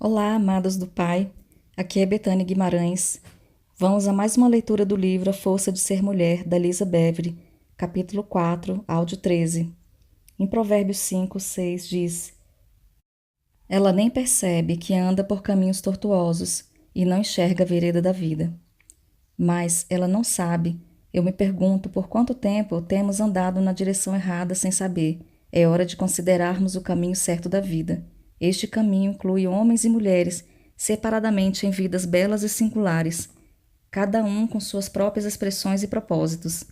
Olá, amados do Pai. Aqui é Betânia Guimarães. Vamos a mais uma leitura do livro A Força de Ser Mulher, da Lisa Beverly, capítulo 4, áudio 13. Em Provérbios 5, 6 diz: Ela nem percebe que anda por caminhos tortuosos e não enxerga a vereda da vida. Mas ela não sabe. Eu me pergunto por quanto tempo temos andado na direção errada sem saber. É hora de considerarmos o caminho certo da vida. Este caminho inclui homens e mulheres, separadamente em vidas belas e singulares, cada um com suas próprias expressões e propósitos.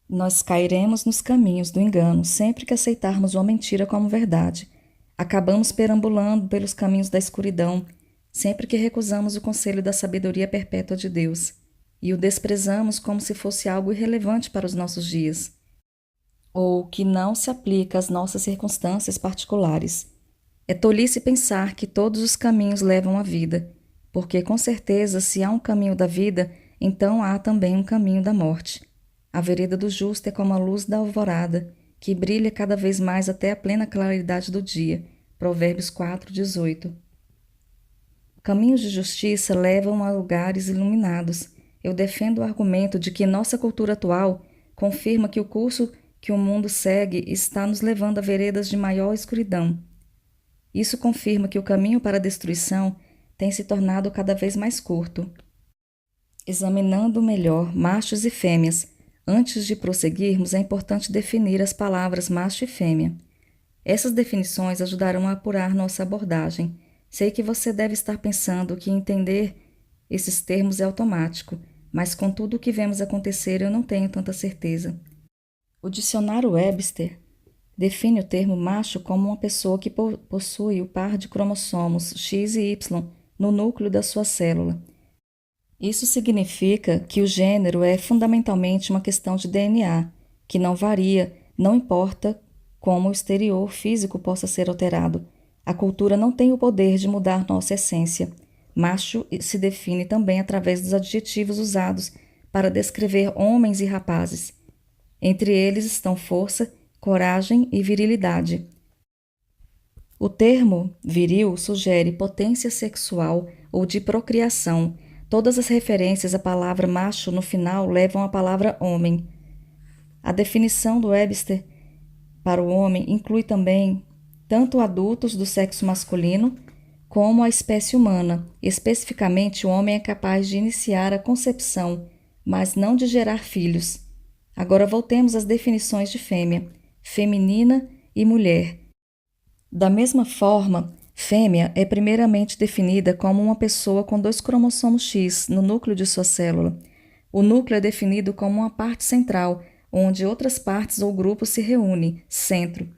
Nós cairemos nos caminhos do engano sempre que aceitarmos uma mentira como verdade. Acabamos perambulando pelos caminhos da escuridão sempre que recusamos o conselho da sabedoria perpétua de Deus e o desprezamos como se fosse algo irrelevante para os nossos dias, ou que não se aplica às nossas circunstâncias particulares. É tolice pensar que todos os caminhos levam à vida, porque com certeza, se há um caminho da vida, então há também um caminho da morte. A vereda do justo é como a luz da alvorada, que brilha cada vez mais até a plena claridade do dia. Provérbios 4, 18. Caminhos de justiça levam a lugares iluminados. Eu defendo o argumento de que nossa cultura atual confirma que o curso que o mundo segue está nos levando a veredas de maior escuridão. Isso confirma que o caminho para a destruição tem se tornado cada vez mais curto. Examinando melhor machos e fêmeas, antes de prosseguirmos, é importante definir as palavras macho e fêmea. Essas definições ajudarão a apurar nossa abordagem. Sei que você deve estar pensando que entender esses termos é automático, mas com tudo o que vemos acontecer eu não tenho tanta certeza. O dicionário Webster define o termo macho como uma pessoa que possui o par de cromossomos X e Y no núcleo da sua célula. Isso significa que o gênero é fundamentalmente uma questão de DNA, que não varia, não importa como o exterior físico possa ser alterado. A cultura não tem o poder de mudar nossa essência. Macho se define também através dos adjetivos usados para descrever homens e rapazes. Entre eles estão força, coragem e virilidade. O termo viril sugere potência sexual ou de procriação. Todas as referências à palavra macho no final levam à palavra homem. A definição do Webster para o homem inclui também tanto adultos do sexo masculino como a espécie humana. Especificamente, o homem é capaz de iniciar a concepção, mas não de gerar filhos. Agora voltemos às definições de fêmea, feminina e mulher. Da mesma forma, fêmea é primeiramente definida como uma pessoa com 2 cromossomos X no núcleo de sua célula. O núcleo é definido como uma parte central, onde outras partes ou grupos se reúnem, centro.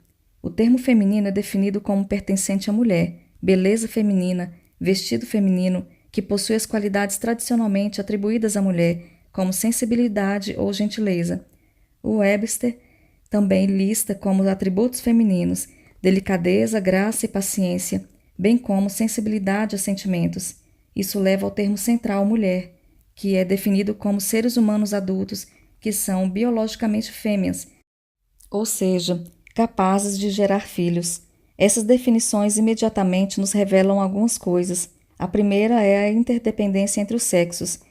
O termo feminino é definido como pertencente à mulher, beleza feminina, vestido feminino, que possui as qualidades tradicionalmente atribuídas à mulher, como sensibilidade ou gentileza. O Webster também lista como atributos femininos delicadeza, graça e paciência, bem como sensibilidade a sentimentos. Isso leva ao termo central mulher, que é definido como seres humanos adultos que são biologicamente fêmeas, ou seja, capazes de gerar filhos. Essas definições imediatamente nos revelam algumas coisas. A primeira é a interdependência entre os sexos.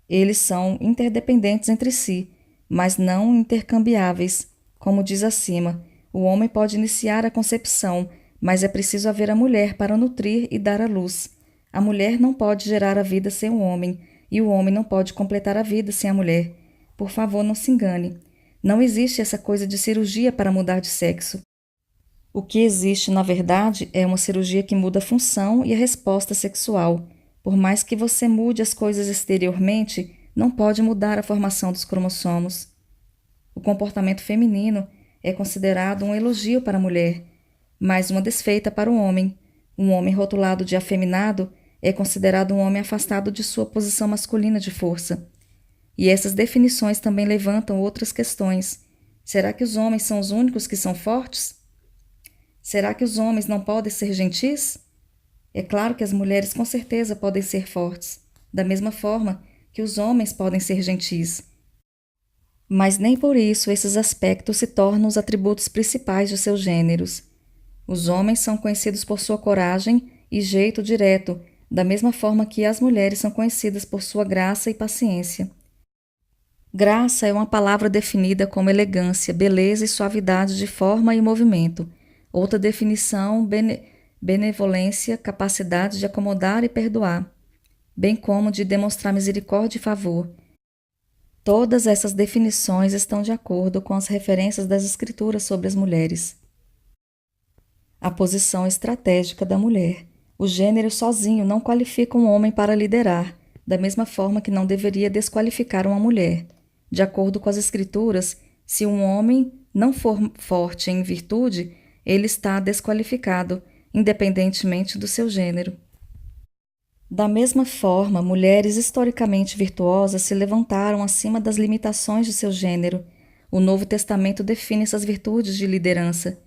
Eles são interdependentes entre si, mas não intercambiáveis. Como diz acima, o homem pode iniciar a concepção, mas é preciso haver a mulher para nutrir e dar à luz. A mulher não pode gerar a vida sem o homem, e o homem não pode completar a vida sem a mulher. Por favor, não se engane. Não existe essa coisa de cirurgia para mudar de sexo. O que existe, na verdade, é uma cirurgia que muda a função e a resposta sexual. Por mais que você mude as coisas exteriormente, não pode mudar a formação dos cromossomos. O comportamento feminino é considerado um elogio para a mulher, mas uma desfeita para o homem. Um homem rotulado de afeminado é considerado um homem afastado de sua posição masculina de força. E essas definições também levantam outras questões. Será que os homens são os únicos que são fortes? Será que os homens não podem ser gentis? É claro que as mulheres com certeza podem ser fortes, da mesma forma que os homens podem ser gentis. Mas nem por isso esses aspectos se tornam os atributos principais de seus gêneros. Os homens são conhecidos por sua coragem e jeito direto, da mesma forma que as mulheres são conhecidas por sua graça e paciência. Graça é uma palavra definida como elegância, beleza e suavidade de forma e movimento. Outra definição, benevolência, capacidade de acomodar e perdoar, bem como de demonstrar misericórdia e favor. Todas essas definições estão de acordo com as referências das Escrituras sobre as mulheres. A posição estratégica da mulher. O gênero sozinho não qualifica um homem para liderar, da mesma forma que não deveria desqualificar uma mulher. De acordo com as Escrituras, se um homem não for forte em virtude, ele está desqualificado, independentemente do seu gênero. Da mesma forma, mulheres historicamente virtuosas se levantaram acima das limitações de seu gênero. O Novo Testamento define essas virtudes de liderança.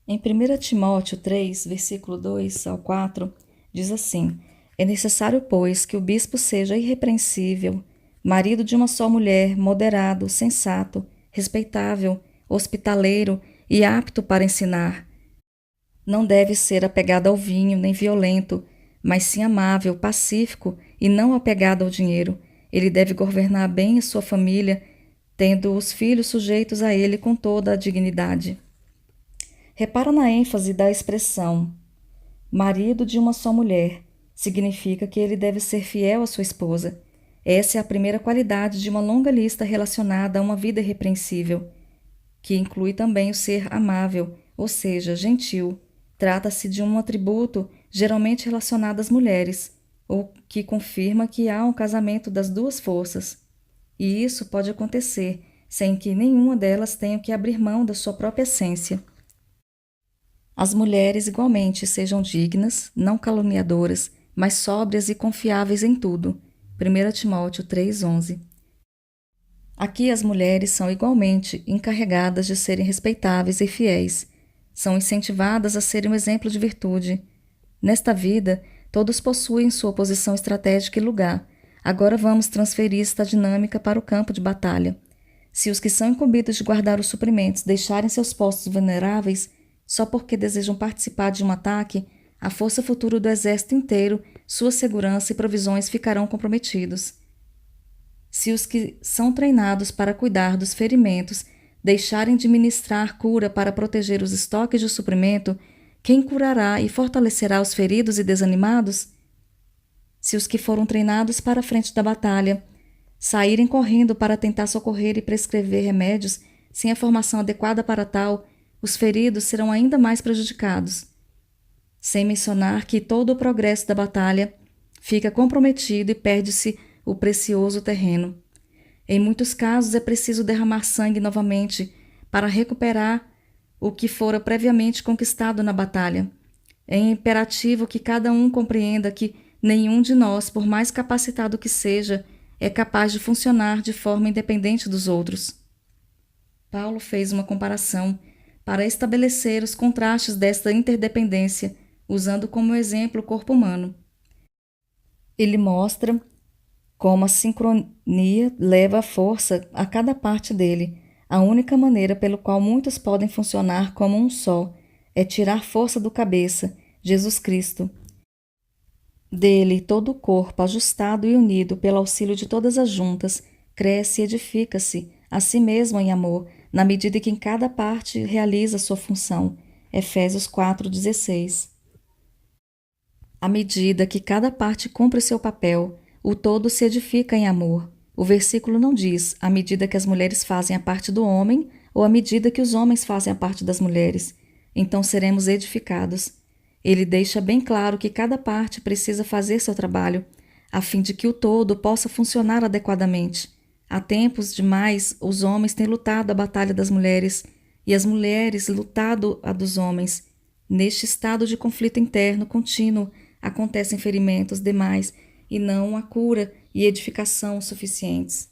Em 1 Timóteo 3, versículo 2 ao 4, diz assim: É necessário, pois, que o bispo seja irrepreensível, marido de uma só mulher, moderado, sensato, respeitável, hospitaleiro e apto para ensinar. Não deve ser apegado ao vinho, nem violento, mas sim amável, pacífico e não apegado ao dinheiro. Ele deve governar bem a sua família, tendo os filhos sujeitos a ele com toda a dignidade. Repara na ênfase da expressão marido de uma só mulher. Significa que ele deve ser fiel à sua esposa. Essa é a primeira qualidade de uma longa lista relacionada a uma vida irrepreensível, que inclui também o ser amável, ou seja, gentil. Trata-se de um atributo geralmente relacionado às mulheres, o que confirma que há um casamento das duas forças. E isso pode acontecer sem que nenhuma delas tenha que abrir mão da sua própria essência. As mulheres igualmente sejam dignas, não caluniadoras, mas sóbrias e confiáveis em tudo. 1 Timóteo 3,11. Aqui as mulheres são igualmente encarregadas de serem respeitáveis e fiéis. São incentivadas a serem um exemplo de virtude. Nesta vida, todos possuem sua posição estratégica e lugar. Agora vamos transferir esta dinâmica para o campo de batalha. Se os que são incumbidos de guardar os suprimentos deixarem seus postos vulneráveis, só porque desejam participar de um ataque, a força futura do exército inteiro, sua segurança e provisões ficarão comprometidos. Se os que são treinados para cuidar dos ferimentos deixarem de ministrar cura para proteger os estoques de suprimento, quem curará e fortalecerá os feridos e desanimados? Se os que foram treinados para a frente da batalha saírem correndo para tentar socorrer e prescrever remédios sem a formação adequada para tal, os feridos serão ainda mais prejudicados. Sem mencionar que todo o progresso da batalha fica comprometido e perde-se o precioso terreno. Em muitos casos é preciso derramar sangue novamente para recuperar o que fora previamente conquistado na batalha. É imperativo que cada um compreenda que nenhum de nós, por mais capacitado que seja, é capaz de funcionar de forma independente dos outros. Paulo fez uma comparação para estabelecer os contrastes desta interdependência, usando como exemplo o corpo humano. Ele mostra como a sincronia leva a força a cada parte dele. A única maneira pelo qual muitos podem funcionar como um só é tirar força do cabeça, Jesus Cristo. Dele, todo o corpo, ajustado e unido pelo auxílio de todas as juntas, cresce e edifica-se a si mesmo em amor, na medida que em cada parte realiza sua função. Efésios 4,16. À medida que cada parte cumpre seu papel, o todo se edifica em amor. O versículo não diz à medida que as mulheres fazem a parte do homem ou à medida que os homens fazem a parte das mulheres. Então seremos edificados. Ele deixa bem claro que cada parte precisa fazer seu trabalho, a fim de que o todo possa funcionar adequadamente. Há tempos demais, os homens têm lutado a batalha das mulheres e as mulheres lutado a dos homens. Neste estado de conflito interno contínuo, acontecem ferimentos demais e não a cura e edificação suficientes.